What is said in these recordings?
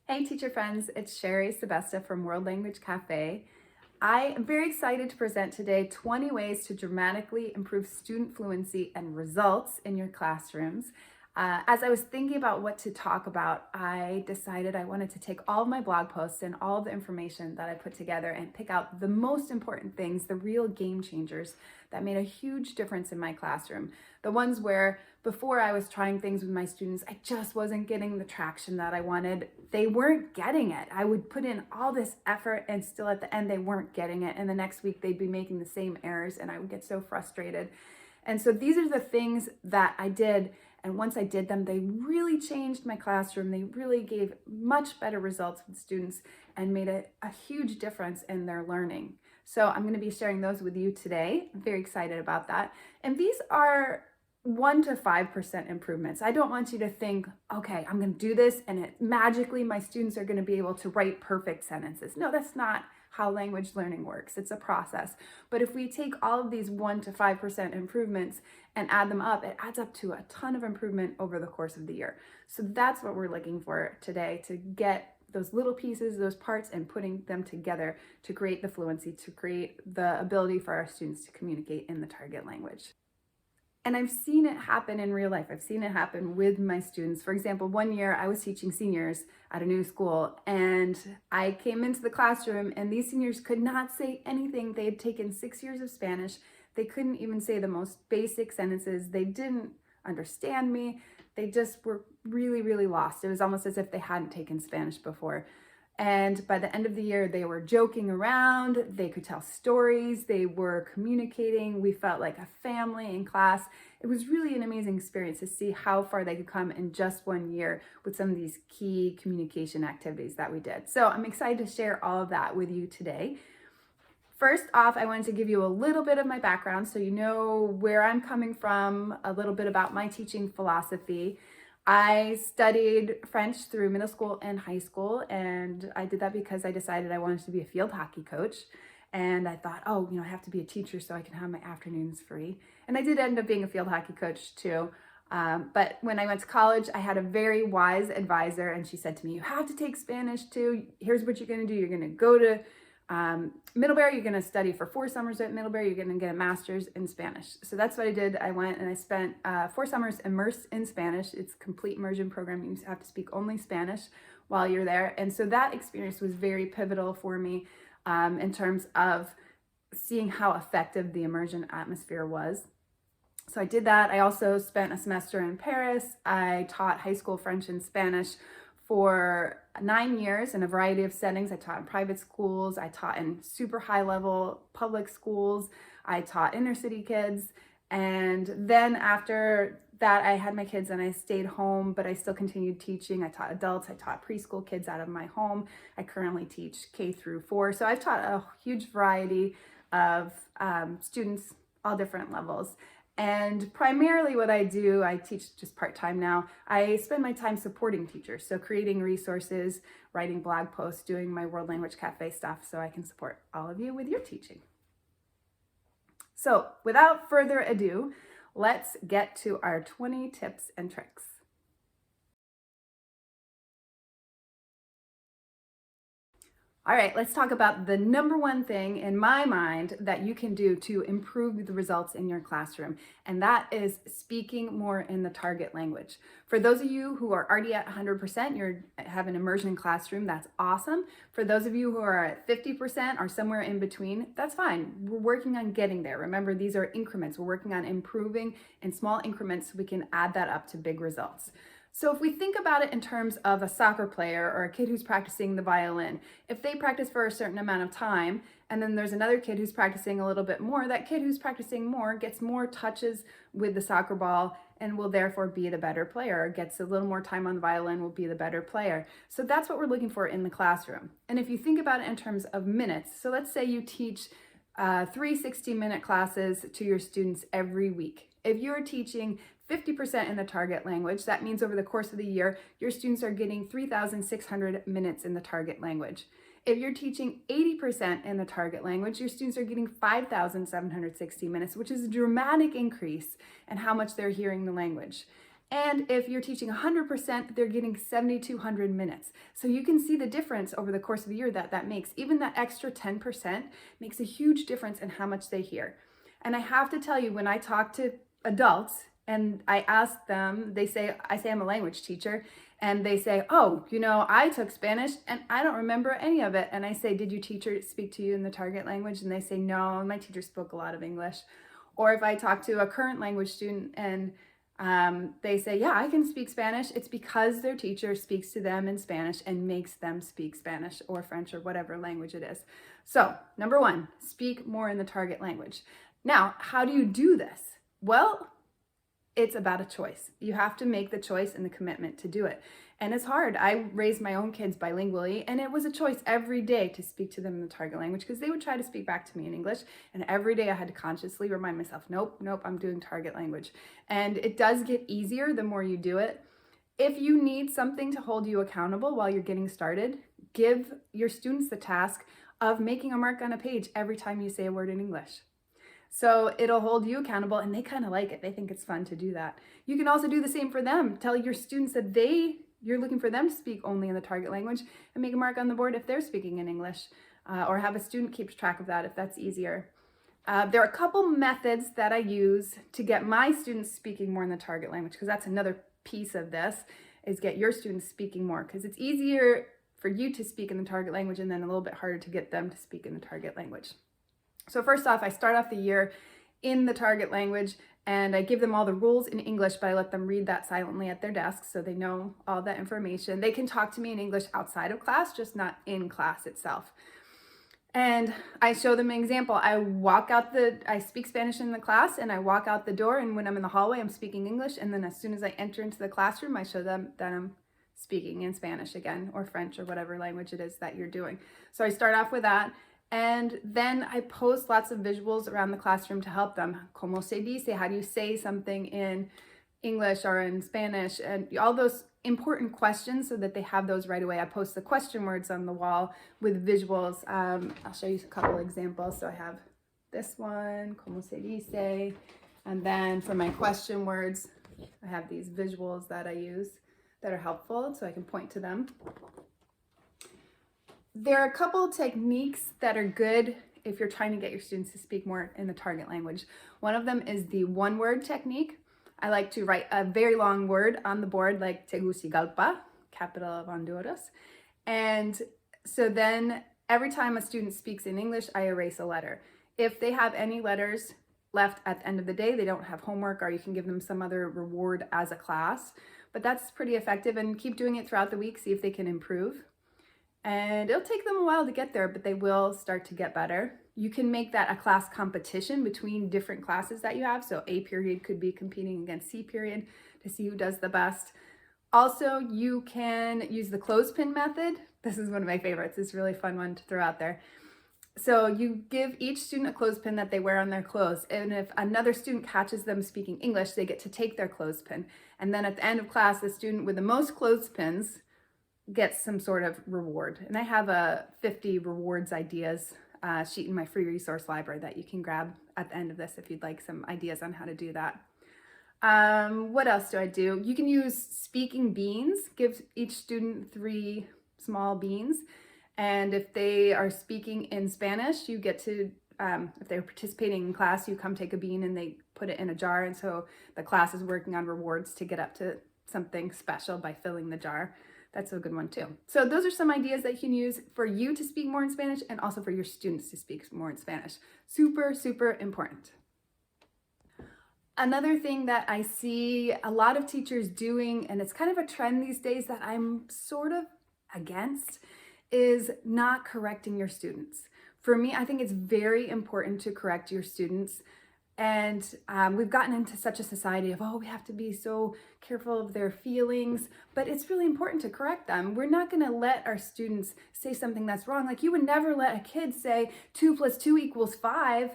Hey teacher friends, it's Sherry Sebesta from World Language Cafe. I am very excited to present today 20 ways to dramatically improve student fluency and results in your classrooms. As I was thinking about what to talk about, I decided I wanted to take all of my blog posts and all of the information that I put together and pick out the most important things, the real game changers that made a huge difference in my classroom. The ones where before I was trying things with my students, I just wasn't getting the traction that I wanted. They weren't getting it. I would put in all this effort and still at the end they weren't getting it. And the next week they'd be making the same errors and I would get so frustrated. And so these are the things that I did. And once I did them, they really changed my classroom. They really gave much better results with students and made a huge difference in their learning. So I'm going to be sharing those with you today. I'm very excited about that. And these are 1 to 5% improvements. I don't want you to think, okay, I'm going to do this and magically my students are going to be able to write perfect sentences. No, that's not how language learning works. It's a process. But if we take all of these 1 to 5% improvements and add them up, it adds up to a ton of improvement over the course of the year. So that's what we're looking for today, to get those little pieces, those parts, and putting them together to create the fluency, to create the ability for our students to communicate in the target language. And I've seen it happen in real life. I've seen it happen with my students. For example, one year I was teaching seniors at a new school and I came into the classroom and these seniors could not say anything. They had taken 6 years of Spanish. They couldn't even say the most basic sentences. They didn't understand me. They just were really, really lost. It was almost as if they hadn't taken Spanish before. And by the end of the year, they were joking around, they could tell stories, they were communicating. We felt like a family in class. It was really an amazing experience to see how far they could come in just 1 year with some of these key communication activities that we did. So I'm excited to share all of that with you today. First off, I wanted to give you a little bit of my background so you know where I'm coming from, a little bit about my teaching philosophy. I studied French through middle school and high school, and I did that because I decided I wanted to be a field hockey coach. And I thought, oh, I have to be a teacher so I can have my afternoons free. And I did end up being a field hockey coach too. But when I went to college, I had a very wise advisor, and she said to me, you have to take Spanish too. Here's what you're going to do. You're going to go to Middlebury, you're going to study for 4 summers at Middlebury, you're going to get a master's in Spanish. So that's what I did. I went and I spent 4 summers immersed in Spanish. It's a complete immersion program. You have to speak only Spanish while you're there. And so that experience was very pivotal for me in terms of seeing how effective the immersion atmosphere was. So I did that. I also spent a semester in Paris. I taught high school French and Spanish for 9 years in a variety of settings. I taught in private schools, I taught in super high level public schools, I taught inner city kids. And then after that, I had my kids and I stayed home, but I still continued teaching. I taught adults, I taught preschool kids out of my home. I currently teach K through 4. So I've taught a huge variety of students, all different levels. And primarily what I do, I teach just part-time now. I spend my time supporting teachers. So creating resources, writing blog posts, doing my World Language Cafe stuff so I can support all of you with your teaching. So without further ado, let's get to our 20 tips and tricks. All right, let's talk about the number one thing in my mind that you can do to improve the results in your classroom, and that is speaking more in the target language. For those of you who are already at 100%, you have an immersion classroom, that's awesome. For those of you who are at 50% or somewhere in between, that's fine. We're working on getting there. Remember, these are increments. We're working on improving in small increments so we can add that up to big results. So if we think about it in terms of a soccer player or a kid who's practicing the violin, if they practice for a certain amount of time, and then there's another kid who's practicing a little bit more, that kid who's practicing more gets more touches with the soccer ball and will therefore be the better player, or gets a little more time on the violin, will be the better player. So that's what we're looking for in the classroom. And if you think about it in terms of minutes, so let's say you teach 3 60-minute classes to your students every week. If you're teaching 50% in the target language, that means over the course of the year, your students are getting 3,600 minutes in the target language. If you're teaching 80% in the target language, your students are getting 5,760 minutes, which is a dramatic increase in how much they're hearing the language. And if you're teaching 100%, they're getting 7,200 minutes. So you can see the difference over the course of a year that makes. Even that extra 10% makes a huge difference in how much they hear. And I have to tell you, when I talk to adults and I ask them, I say I'm a language teacher, and they say, oh, I took Spanish and I don't remember any of it. And I say, did your teacher speak to you in the target language? And they say, no, my teacher spoke a lot of English. Or if I talk to a current language student and they say, yeah, I can speak Spanish, it's because their teacher speaks to them in Spanish and makes them speak Spanish or French or whatever language it is. So, number 1, speak more in the target language. Now, how do you do this? Well, it's about a choice. You have to make the choice and the commitment to do it. And it's hard. I raised my own kids bilingually, and it was a choice every day to speak to them in the target language because they would try to speak back to me in English. And every day I had to consciously remind myself, nope, I'm doing target language. And it does get easier the more you do it. If you need something to hold you accountable while you're getting started, give your students the task of making a mark on a page every time you say a word in English. So it'll hold you accountable, and they kind of like it. They think it's fun to do that. You can also do the same for them. Tell your students that you're looking for them to speak only in the target language and make a mark on the board if they're speaking in English, or have a student keep track of that if that's easier. There are a couple methods that I use to get my students speaking more in the target language, because that's another piece of this, is get your students speaking more, because it's easier for you to speak in the target language and then a little bit harder to get them to speak in the target language. So first off, I start off the year in the target language, and I give them all the rules in English, but I let them read that silently at their desks so they know all that information. They can talk to me in English outside of class, just not in class itself. And I show them an example. I speak Spanish in the class, and I walk out the door, and when I'm in the hallway, I'm speaking English. And then as soon as I enter into the classroom, I show them that I'm speaking in Spanish again, or French, or whatever language it is that you're doing. So I start off with that. And then I post lots of visuals around the classroom to help them. Como se dice? How do you say something in English or in Spanish? And all those important questions so that they have those right away. I post the question words on the wall with visuals. I'll show you a couple examples. So I have this one, como se dice? And then for my question words, I have these visuals that I use that are helpful so I can point to them. There are a couple techniques that are good if you're trying to get your students to speak more in the target language. One of them is the one-word technique. I like to write a very long word on the board, like Tegucigalpa, capital of Honduras. And so then every time a student speaks in English, I erase a letter. If they have any letters left at the end of the day, they don't have homework, or you can give them some other reward as a class. But that's pretty effective, and keep doing it throughout the week, see if they can improve. And it'll take them a while to get there, but they will start to get better. You can make that a class competition between different classes that you have. So A period could be competing against C period to see who does the best. Also, you can use the Clothespin Method. This is one of my favorites. It's a really fun one to throw out there. So you give each student a clothespin that they wear on their clothes. And if another student catches them speaking English, they get to take their clothespin. And then at the end of class, the student with the most clothespins gets some sort of reward. And I have a 50 rewards ideas sheet in my free resource library that you can grab at the end of this if you'd like some ideas on how to do that. What else do I do? You can use speaking beans. Give each student 3 small beans. And if they are speaking in Spanish, you get to, if they're participating in class, you come take a bean and they put it in a jar. And so the class is working on rewards to get up to something special by filling the jar. That's a good one too. So those are some ideas that you can use for you to speak more in Spanish, and also for your students to speak more in Spanish. Super, super important. Another thing that I see a lot of teachers doing, and it's kind of a trend these days that I'm sort of against, is not correcting your students. For me, I think it's very important to correct your students. And we've gotten into such a society of, oh, we have to be so careful of their feelings, but it's really important to correct them. We're not going to let our students say something that's wrong. Like, you would never let a kid say 2 + 2 = 5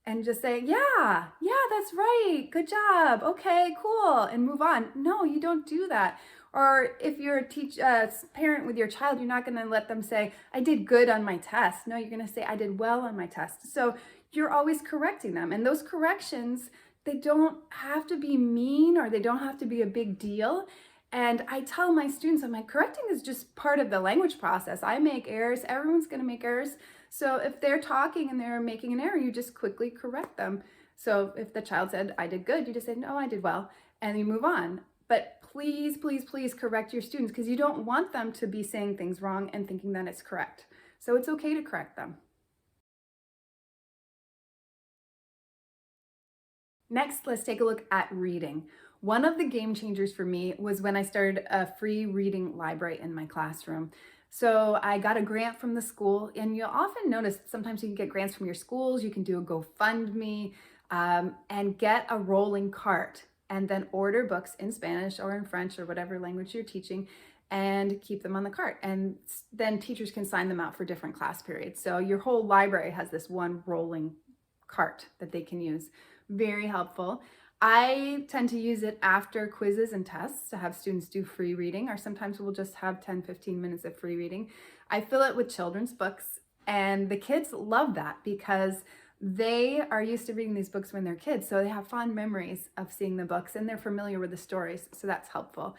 and just say, yeah, that's right, good job, okay, cool, and move on. No, you don't do that. Or if you're a parent with your child, you're not going to let them say, I did good on my test. No, you're going to say, I did well on my test. So you're always correcting them. And those corrections, they don't have to be mean or they don't have to be a big deal. And I tell my students, I'm like, correcting is just part of the language process. I make errors, everyone's gonna make errors. So if they're talking and they're making an error, you just quickly correct them. So if the child said, I did good, you just say, no, I did well, and you move on. But please, please, please correct your students, because you don't want them to be saying things wrong and thinking that it's correct. So it's okay to correct them. Next, let's take a look at reading. One of the game changers for me was when I started a free reading library in my classroom. So I got a grant from the school, and you'll often notice sometimes you can get grants from your schools. You can do a GoFundMe and get a rolling cart and then order books in Spanish or in French or whatever language you're teaching and keep them on the cart. And then teachers can sign them out for different class periods. So your whole library has this one rolling cart that they can use. Very helpful. I tend to use it after quizzes and tests to have students do free reading, or sometimes we'll just have 10-15 minutes of free reading. I fill it with children's books, and the kids love that because they are used to reading these books when they're kids, so they have fond memories of seeing the books and they're familiar with the stories, so that's helpful.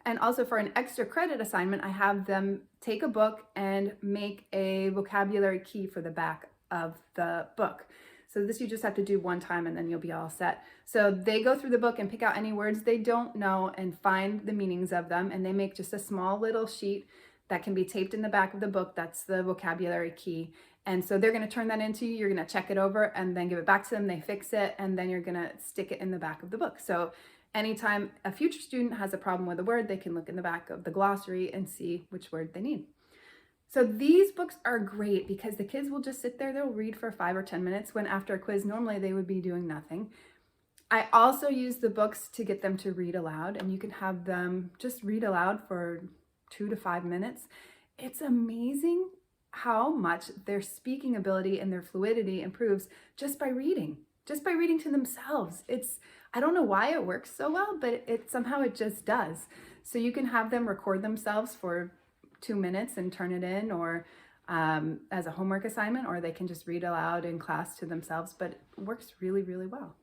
And also for an extra credit assignment, I have them take a book and make a vocabulary key for the back of the book. So this you just have to do one time and then you'll be all set. So they go through the book and pick out any words they don't know and find the meanings of them, and they make just a small little sheet that can be taped in the back of the book. That's the vocabulary key. And so they're going to turn that into you, you're going to check it over and then give it back to them, they fix it, and then you're going to stick it in the back of the book. So anytime a future student has a problem with a word, they can look in the back of the glossary and see which word they need. So these books are great because the kids will just sit there, they'll read for 5 or 10 minutes when after a quiz, normally they would be doing nothing. I also use the books to get them to read aloud, and you can have them just read aloud for 2 to 5 minutes. It's amazing how much their speaking ability and their fluidity improves just by reading to themselves. I don't know why it works so well, but it somehow it just does. So you can have them record themselves for 2 minutes and turn it in, or as a homework assignment, or they can just read aloud in class to themselves, but it works really, really well.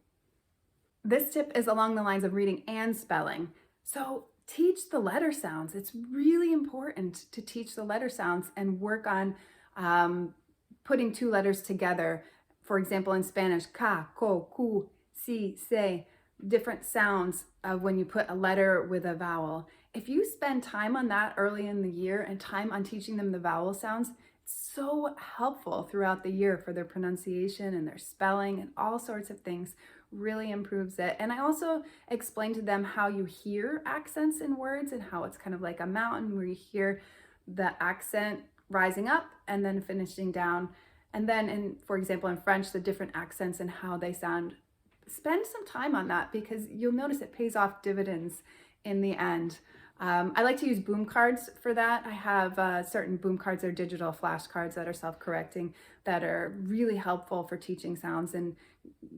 This tip is along the lines of reading and spelling. So teach the letter sounds. It's really important to teach the letter sounds and work on putting 2 letters together. For example, in Spanish, ca, co, cu, si, se, different sounds of when you put a letter with a vowel. If you spend time on that early in the year and time on teaching them the vowel sounds, it's so helpful throughout the year for their pronunciation and their spelling and all sorts of things. Really improves it. And I also explain to them how you hear accents in words and how it's kind of like a mountain where you hear the accent rising up and then finishing down. And then for example, in French, the different accents and how they sound. Spend some time on that because you'll notice it pays off dividends in the end. I like to use boom cards for that. I have certain boom cards, are digital flashcards that are self-correcting, that are really helpful for teaching sounds and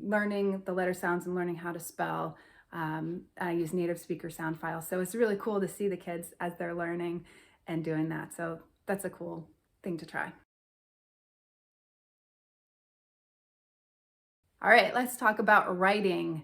learning the letter sounds and learning how to spell. I use native speaker sound files. So it's really cool to see the kids as they're learning and doing that. So that's a cool thing to try. All right, let's talk about writing.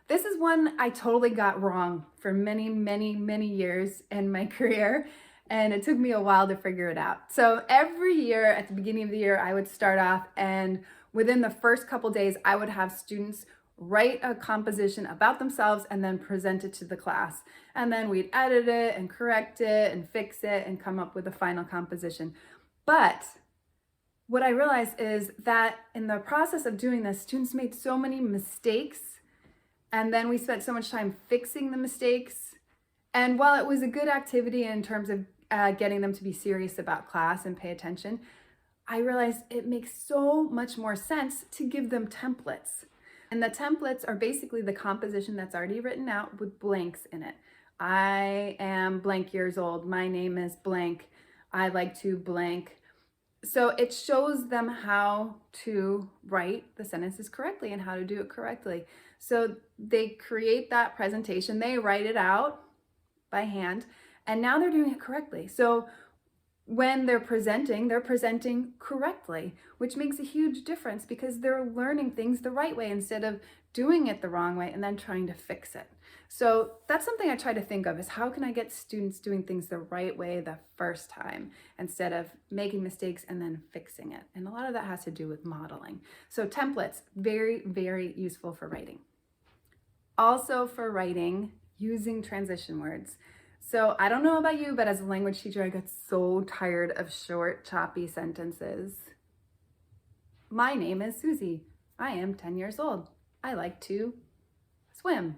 This is one I totally got wrong for many, many, many years in my career, and it took me a while to figure it out. So every year at the beginning of the year, I would start off, and within the first couple days, I would have students write a composition about themselves and then present it to the class. And then we'd edit it and correct it and fix it and come up with a final composition. But what I realized is that in the process of doing this, students made so many mistakes, and then we spent so much time fixing the mistakes. And while it was a good activity in terms of getting them to be serious about class and pay attention, I realized it makes so much more sense to give them templates. And the templates are basically the composition that's already written out with blanks in it. I am blank years old. My name is blank. I like to blank. So it shows them how to write the sentences correctly and how to do it correctly. So they create that presentation, they write it out by hand, and now they're doing it correctly. So when they're presenting correctly, which makes a huge difference because they're learning things the right way instead of doing it the wrong way and then trying to fix it. So that's something I try to think of, is how can I get students doing things the right way the first time instead of making mistakes and then fixing it. And a lot of that has to do with modeling. So templates, very, very useful for writing. Also for writing, using transition words. So I don't know about you, but as a language teacher, I got so tired of short, choppy sentences. My name is Susie. I am 10 years old. I like to swim.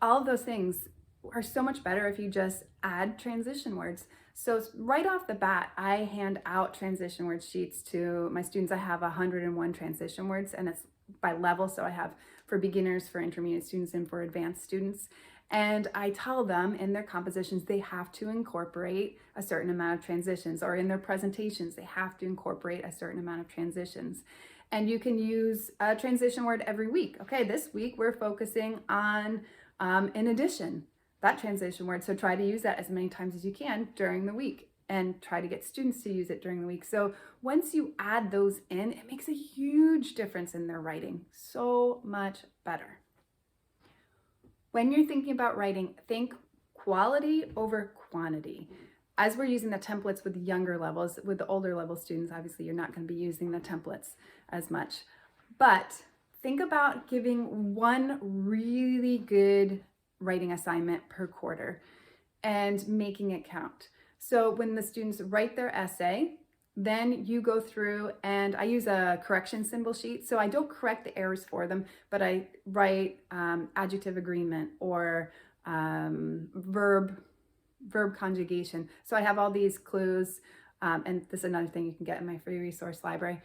All of those things are so much better if you just add transition words. So right off the bat, I hand out transition word sheets to my students. I have 101 transition words, and it's by level. So I have for beginners, for intermediate students, and for advanced students. And I tell them in their compositions, they have to incorporate a certain amount of transitions, or in their presentations, they have to incorporate a certain amount of transitions. And you can use a transition word every week. Okay, this week we're focusing on in addition, that transition word. So try to use that as many times as you can during the week and try to get students to use it during the week. So once you add those in, it makes a huge difference in their writing. So much better. When you're thinking about writing, think quality over quantity. As we're using the templates with the younger levels, with the older level students, obviously you're not going to be using the templates as much. But think about giving one really good writing assignment per quarter and making it count. So when the students write their essay, then you go through, and I use a correction symbol sheet. So I don't correct the errors for them, but I write adjective agreement or verb conjugation. So I have all these clues, and this is another thing you can get in my free resource library.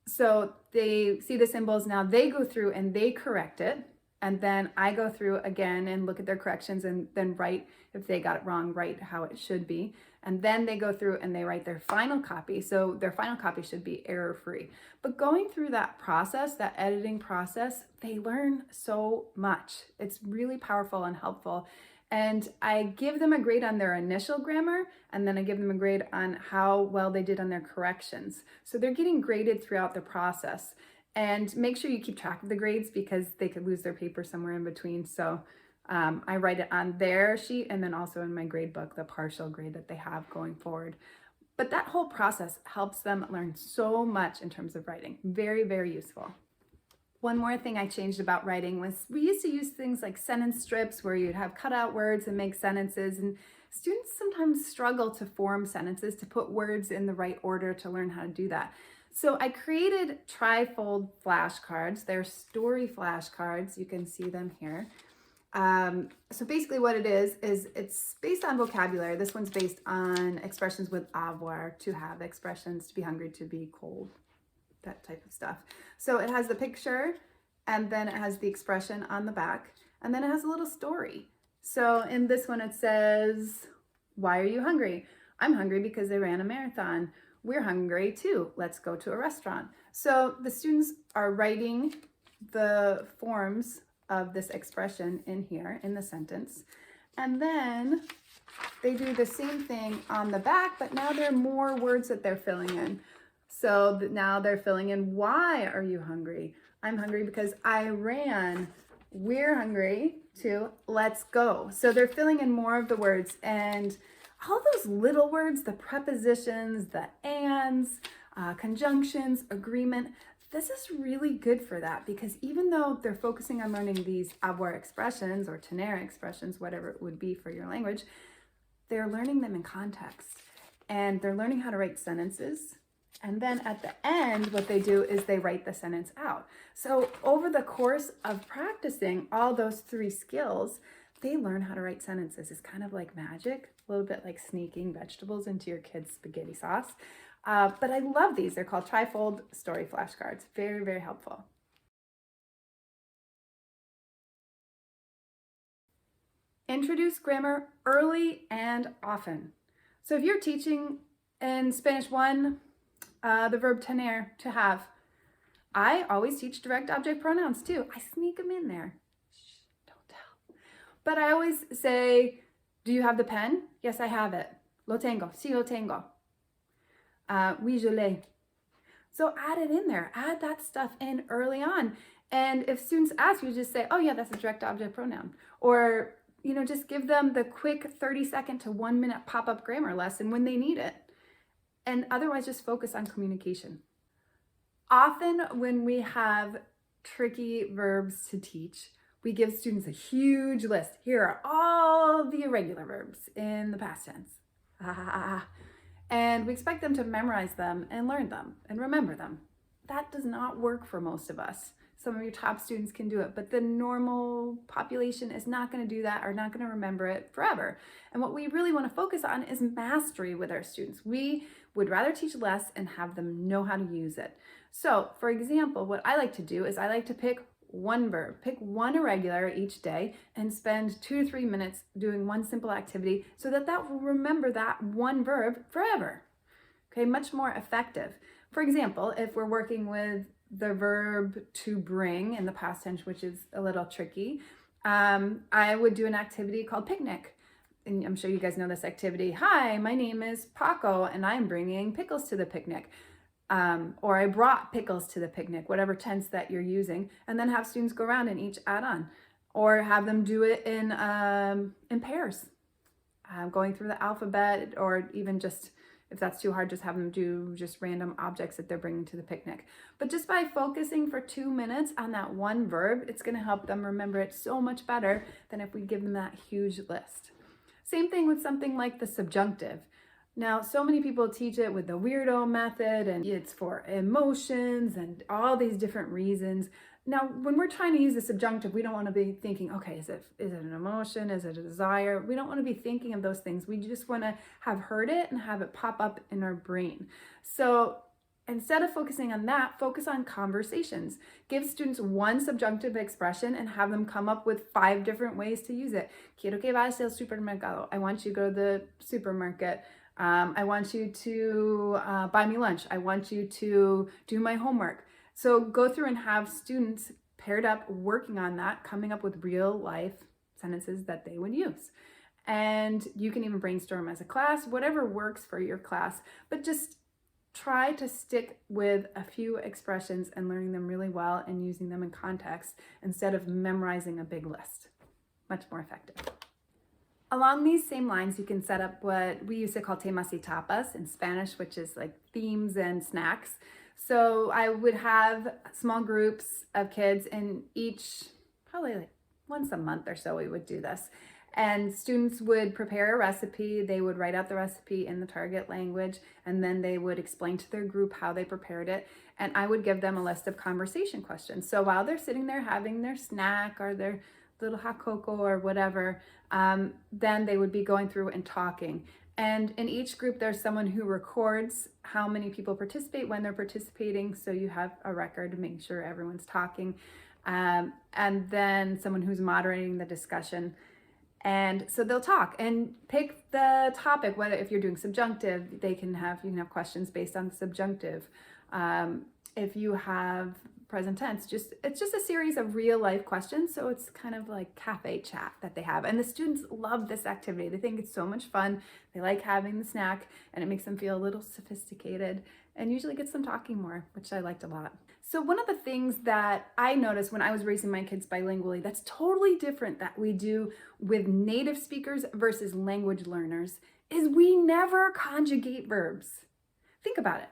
So they see the symbols, now they go through and they correct it. And then I go through again and look at their corrections and then write, if they got it wrong, write how it should be. And then they go through and they write their final copy. So their final copy should be error-free. But going through that process, that editing process, they learn so much. It's really powerful and helpful. And I give them a grade on their initial grammar, and then I give them a grade on how well they did on their corrections. So they're getting graded throughout the process. And make sure you keep track of the grades, because they could lose their paper somewhere in between. So I write it on their sheet, and then also in my grade book, the partial grade that they have going forward. But that whole process helps them learn so much in terms of writing. Very, very useful. One more thing I changed about writing was we used to use things like sentence strips where you'd have cutout words and make sentences, and students sometimes struggle to form sentences, to put words in the right order, to learn how to do that. So I created trifold flashcards. They're story flashcards. You can see them here. So basically what it is it's based on vocabulary. This one's based on expressions with avoir, to have, expressions, to be hungry, to be cold, that type of stuff. So it has the picture, and then it has the expression on the back, and then it has a little story. So in this one it says, why are you hungry? I'm hungry because I ran a marathon. We're hungry too. Let's go to a restaurant. So the students are writing the forms of this expression in here in the sentence. And then they do the same thing on the back, but now there are more words that they're filling in. So now they're filling in, why are you hungry? I'm hungry because I ran. We're hungry too. Let's go. So they're filling in more of the words, and all those little words, the prepositions, the ands, conjunctions, agreement, this is really good for that, because even though they're focusing on learning these avoir expressions or tenere expressions, whatever it would be for your language, they're learning them in context, and they're learning how to write sentences. And then at the end, what they do is they write the sentence out. So over the course of practicing all those three skills, they learn how to write sentences. It's kind of like magic, a little bit like sneaking vegetables into your kids' spaghetti sauce. But I love these. They're called trifold story flashcards. Very, very helpful. Introduce grammar early and often. So if you're teaching in Spanish 1, the verb tener, to have, I always teach direct object pronouns too. I sneak them in there. Shh, don't tell. But I always say, do you have the pen? Yes, I have it. Lo tengo. Sí, lo tengo. Oui, je l'ai. So add it in there, add that stuff in early on. And if students ask, you just say, oh yeah, that's a direct object pronoun. Or, just give them the quick 30-second to 1-minute pop-up grammar lesson when they need it. And otherwise just focus on communication. Often when we have tricky verbs to teach, we give students a huge list. Here are all the irregular verbs in the past tense. And we expect them to memorize them and learn them and remember them. That does not work for most of us. Some of your top students can do it, but the normal population is not going to do that or not going to remember it forever. And what we really want to focus on is mastery with our students. We would rather teach less and have them know how to use it. So, for example, what I like to do is I like to pick one verb, pick one irregular each day and spend 2 to 3 minutes doing one simple activity so that will remember that one verb forever. Okay, much more effective. For example, if we're working with the verb to bring in the past tense, which is a little tricky, I would do an activity called picnic. And I'm sure you guys know this activity. Hi, my name is Paco and I'm bringing pickles to the picnic. Or I brought pickles to the picnic, whatever tense that you're using, and then have students go around and each add on, or have them do it in pairs, going through the alphabet, or even just, if that's too hard, just have them do just random objects that they're bringing to the picnic. But just by focusing for 2 minutes on that one verb, it's going to help them remember it so much better than if we give them that huge list. Same thing with something like the subjunctive. Now, so many people teach it with the weirdo method, and it's for emotions and all these different reasons. Now, when we're trying to use the subjunctive, we don't want to be thinking, okay, is it an emotion? Is it a desire? We don't want to be thinking of those things. We just want to have heard it and have it pop up in our brain. So instead of focusing on that, focus on conversations. Give students one subjunctive expression and have them come up with 5 different ways to use it. Quiero que vayas al supermercado. I want you to go to the supermarket. I want you to buy me lunch. I want you to do my homework. So go through and have students paired up working on that, coming up with real life sentences that they would use. And you can even brainstorm as a class, whatever works for your class, but just try to stick with a few expressions and learning them really well and using them in context instead of memorizing a big list. Much more effective. Along these same lines, you can set up what we used to call temas y tapas in Spanish, which is like themes and snacks. So I would have small groups of kids, and each, probably like once a month or so, we would do this. And students would prepare a recipe, they would write out the recipe in the target language, and then they would explain to their group how they prepared it. And I would give them a list of conversation questions. So while they're sitting there having their snack or their little hot cocoa or whatever, then they would be going through and talking. And in each group, there's someone who records how many people participate when they're participating. So you have a record to make sure everyone's talking. And then someone who's moderating the discussion. And so they'll talk and pick the topic, whether if you're doing subjunctive, you can have questions based on the subjunctive. If you have present tense, it's just a series of real life questions. So it's kind of like cafe chat that they have. And the students love this activity. They think it's so much fun. They like having the snack, and it makes them feel a little sophisticated and usually gets them talking more, which I liked a lot. So one of the things that I noticed when I was raising my kids bilingually that's totally different that we do with native speakers versus language learners is we never conjugate verbs. Think about it.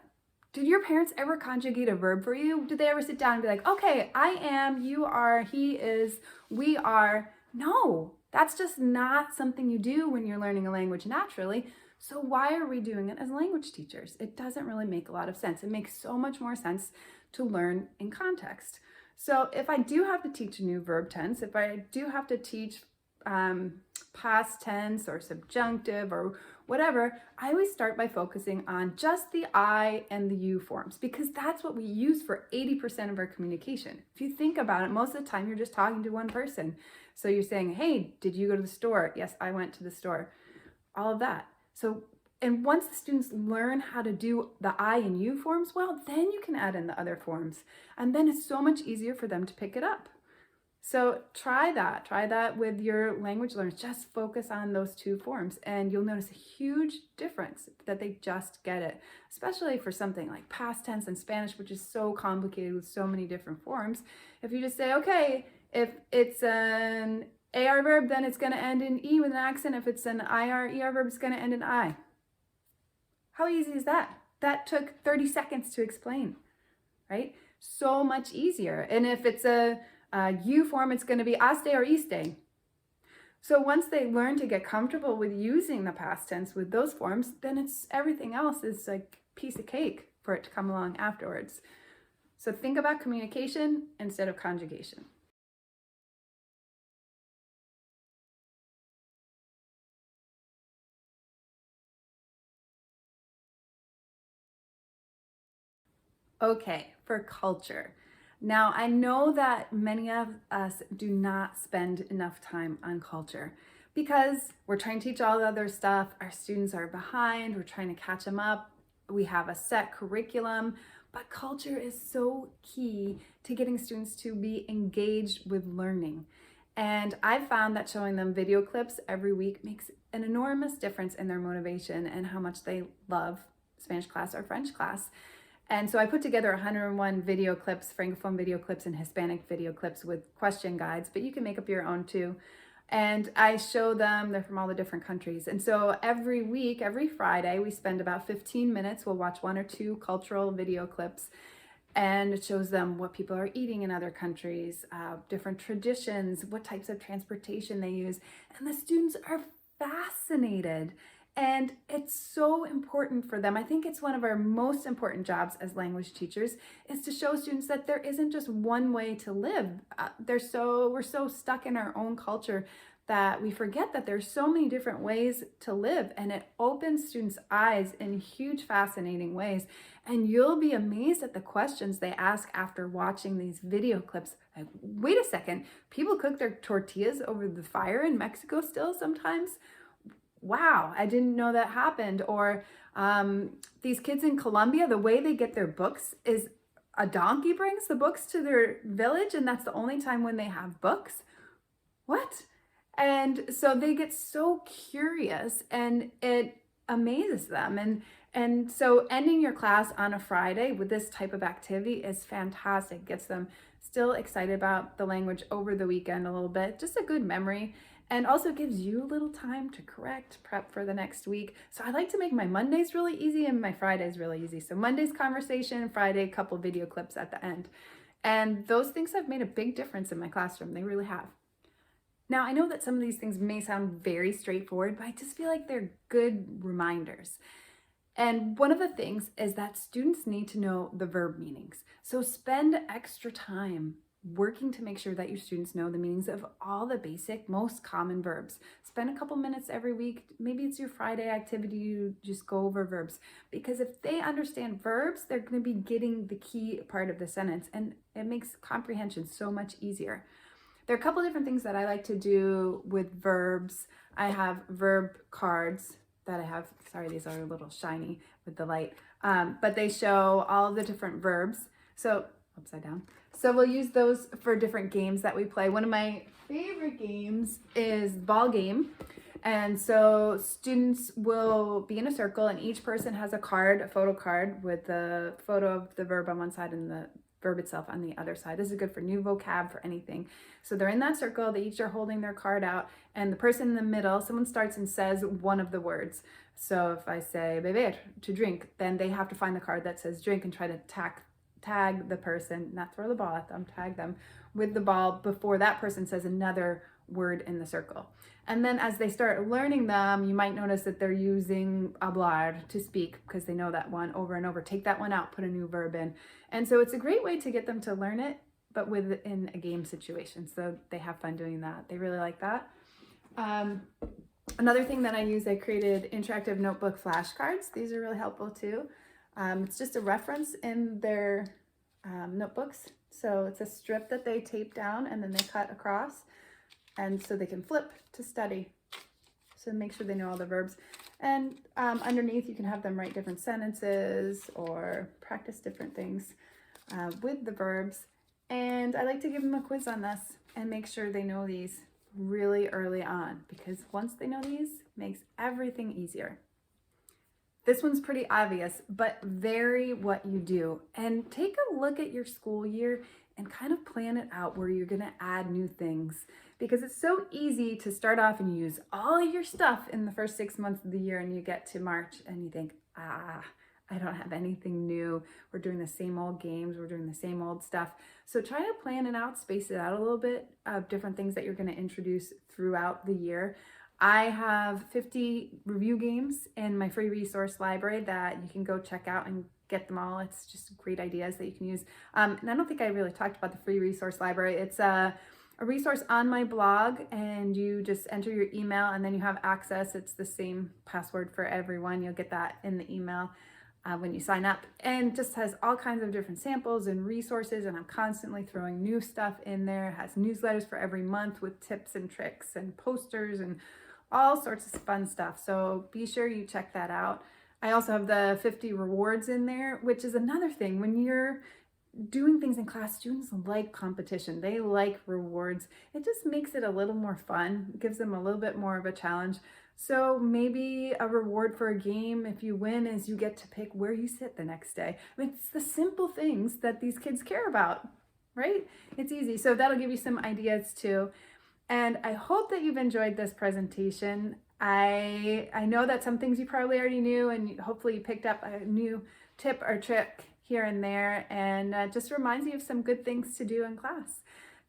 Did your parents ever conjugate a verb for you? Did they ever sit down and be like, okay, I am, you are, he is, we are? No, that's just not something you do when you're learning a language naturally. So why are we doing it as language teachers? It doesn't really make a lot of sense. It makes so much more sense to learn in context. So if I do have to teach a new verb tense, if I do have to teach past tense or subjunctive or whatever, I always start by focusing on just the I and the you forms, because that's what we use for 80% of our communication. If you think about it, most of the time you're just talking to one person. So you're saying, hey, did you go to the store? Yes, I went to the store. All of that. So, and once the students learn how to do the I and you forms, well, then you can add in the other forms. And then it's so much easier for them to pick it up. So try that with your language learners. Just focus on those two forms and you'll notice a huge difference that they just get it, especially for something like past tense in Spanish, which is so complicated with so many different forms. If you just say, okay, if it's an AR verb, then it's going to end in E with an accent. If it's an ER verb, it's going to end in I. How easy is that? That took 30 seconds to explain, right? So much easier. And if it's a U form, it's going to be aste or iste. So once they learn to get comfortable with using the past tense with those forms, then it's everything else is like a piece of cake for it to come along afterwards. So think about communication instead of conjugation. Okay, for culture. Now, I know that many of us do not spend enough time on culture because we're trying to teach all the other stuff. Our students are behind, we're trying to catch them up. We have a set curriculum, but culture is so key to getting students to be engaged with learning. And I've found that showing them video clips every week makes an enormous difference in their motivation and how much they love Spanish class or French class. And so I put together 101 video clips, Francophone video clips and Hispanic video clips with question guides, but you can make up your own too. And I show them, they're from all the different countries. And so every week, every Friday, we spend about 15 minutes. We'll watch 1 or 2 cultural video clips. And it shows them what people are eating in other countries, different traditions, what types of transportation they use. And the students are fascinated. And it's so important for them. I think it's one of our most important jobs as language teachers is to show students that there isn't just one way to live. We're so stuck in our own culture that we forget that there's so many different ways to live, and it opens students' eyes in huge, fascinating ways. And you'll be amazed at the questions they ask after watching these video clips. Like, wait a second, people cook their tortillas over the fire in Mexico still sometimes? Wow, I didn't know that happened. Or these kids in Colombia, the way they get their books is a donkey brings the books to their village, and that's the only time when they have books. What? And so they get so curious, and it amazes them. And so ending your class on a Friday with this type of activity is fantastic. Gets them still excited about the language over the weekend a little bit, just a good memory. And also gives you a little time to prep for the next week. So I like to make my Mondays really easy and my Fridays really easy. So Monday's conversation, Friday, couple video clips at the end. And those things have made a big difference in my classroom. They really have. Now, I know that some of these things may sound very straightforward, but I just feel like they're good reminders. And one of the things is that students need to know the verb meanings. So spend extra time working to make sure that your students know the meanings of all the basic, most common verbs. Spend a couple minutes every week. Maybe it's your Friday activity, you just go over verbs. Because if they understand verbs, they're going to be getting the key part of the sentence, and it makes comprehension so much easier. There are a couple different things that I like to do with verbs. I have verb cards that I have. Sorry, these are a little shiny with the light, but they show all of the different verbs. So upside down. So we'll use those for different games that we play. One of my favorite games is ball game. And so students will be in a circle, and each person has a card, a photo card with the photo of the verb on one side and the verb itself on the other side. This is good for new vocab, for anything. So they're in that circle, they each are holding their card out, and the person in the middle, someone starts and says one of the words. So if I say beber, to drink, then they have to find the card that says drink and try to tag the person, not throw the ball at them, tag them with the ball before that person says another word in the circle. And then as they start learning them, you might notice that they're using hablar, to speak, because they know that one over and over. Take that one out, put a new verb in. And so it's a great way to get them to learn it, but within a game situation. So they have fun doing that. They really like that. Another thing that I use, I created interactive notebook flashcards. These are really helpful too. It's just a reference in their notebooks. So it's a strip that they tape down and then they cut across, and so they can flip to study. So make sure they know all the verbs. And underneath you can have them write different sentences or practice different things with the verbs. And I like to give them a quiz on this. and make sure they know these really early on, because once they know these, it makes everything easier. This one's pretty obvious, but vary what you do and take a look at your school year and kind of plan it out where you're gonna add new things, because it's so easy to start off and use all your stuff in the first 6 months of the year, and you get to March and you think, I don't have anything new. We're doing the same old games. We're doing the same old stuff. So try to plan it out, space it out a little bit of different things that you're going to introduce throughout the year. I have 50 review games in my free resource library that you can go check out and get them all. It's just great ideas that you can use. And I don't think I really talked about the free resource library. It's a resource on my blog, and you just enter your email and then you have access. It's the same password for everyone. You'll get that in the email when you sign up, and just has all kinds of different samples and resources, and I'm constantly throwing new stuff in there. It has newsletters for every month with tips and tricks and posters and all sorts of fun stuff. So be sure you check that out. I also have the 50 rewards in there, which is another thing. When you're doing things in class, students like competition. They like rewards. It just makes it a little more fun. It gives them a little bit more of a challenge. So maybe a reward for a game, if you win, is you get to pick where you sit the next day. I mean, it's the simple things that these kids care about, right? It's easy. So that'll give you some ideas too. And I hope that you've enjoyed this presentation. I know that some things you probably already knew, and hopefully you picked up a new tip or trick here and there, and just reminds you of some good things to do in class.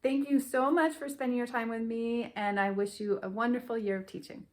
Thank you so much for spending your time with me, and I wish you a wonderful year of teaching.